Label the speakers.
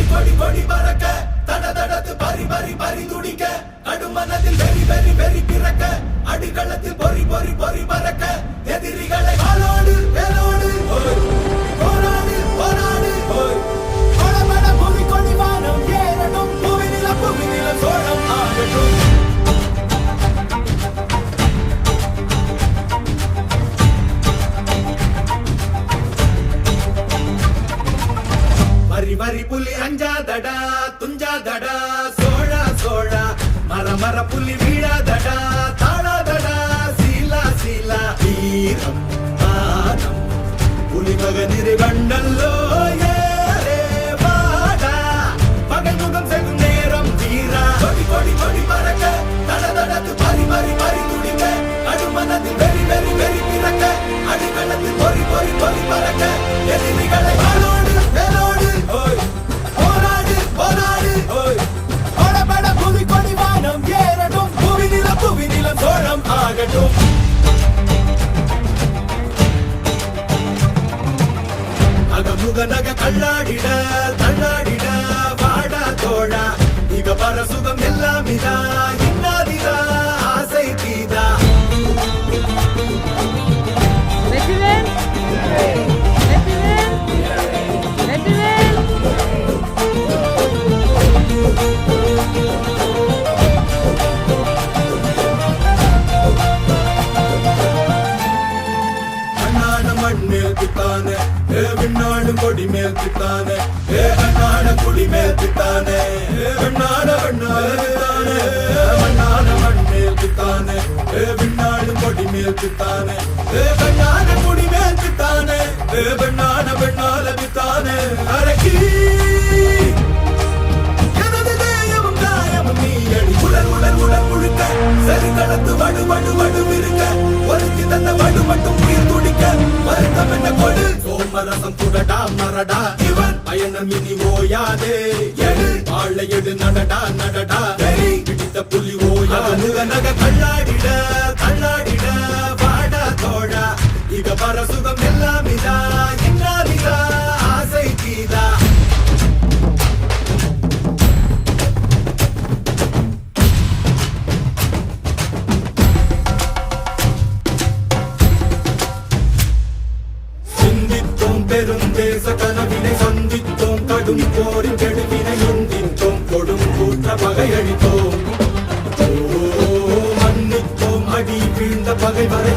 Speaker 1: கொடி கொடி பறக்க தட தடத்து பறி பறி பறி துடிக்க கடுமனதில் வெறி வெறி வெறி பிறக்க அடிகளத்தில் பொறி பொறி பொறி பறக்க எதிரிகளை வாளோடு வேலோடு போராடு போராடு படபட புவி கொடி வானம் ஏறட்டும் புவிநில சோழம் ஆகட்டும். வரி வரி புலி அஞ்சாதடா துஞ்சாதடா சோழா சோழா மர மர புலி வீழாதடா தாழாதடா சீலா சீலா வீரம் மானம் புலி மகனிரு வண்டல்லோ ஏரே வாடா பகல் முகம் செல்லும் நேரம் வீரா கொடி கொடி கொடி பறக்க தட தடத்து பறி பறி பறி துடிக்க கடுமனதில் வெறி வெறி வெறி பிறக்க அடிகளத்தில் பொறி பொறி பொறி பறக்க எதிரிகளை வாளோடு வேலோடு போராடு போராடு படபட புவி கொடி வானம் ஏறட்டும் புவிநில சோழம் ஆகட்டும். அகமுக நக கல்லாடிட தள்ளாடிட வாடா தோழா இக பர சுகம் எல்லாம் இதா இன்னாதிதா ஆசை தீதா. விண்ணாடும் கொடி மேல் தித்தானே அண்ணாட குடி மேல் தித்தானே வெண்ணாட வெண்ணாலே மண்ணாட மண் மேல் தித்தானே விண்ணாடும் கொடி மேல் தித்தானே வெண்ணாட குடி மேல் தித்தானே வெண்ணாட வெண்ணால தித்தானே அரக்கி எனது தேயமும் காயமும் நீ அடி உடல் உடல் உடல் முழுக்க சரி கடத்து வடு வடு வடு இருக்க ஒருத்தி தந்த வடு மட்டும் உயிர் துடிக்க வருத்தம் என்ன கொடு சோமரசம் துடடா மரடா இவன் பயணம் இனி ஓயாதே எடு வாழ எடு நடடா நடடா வெறி பிடித்த புலி ஓயா முக நக கல்லாடிட கல்லாடிட வாடா தோழா இக பர சுகம் எல்லாம் இதா இன்னாதிதா ஆசை கீதா. பெருந்தேச கனவினை சந்தித்தோம் கடும் போரின் கெடுவினை எந்தித்தோம் கொடும் கூற்ற பகையளித்தோம் மன்னித்தோம் அடி வீழ்ந்த பகை வரை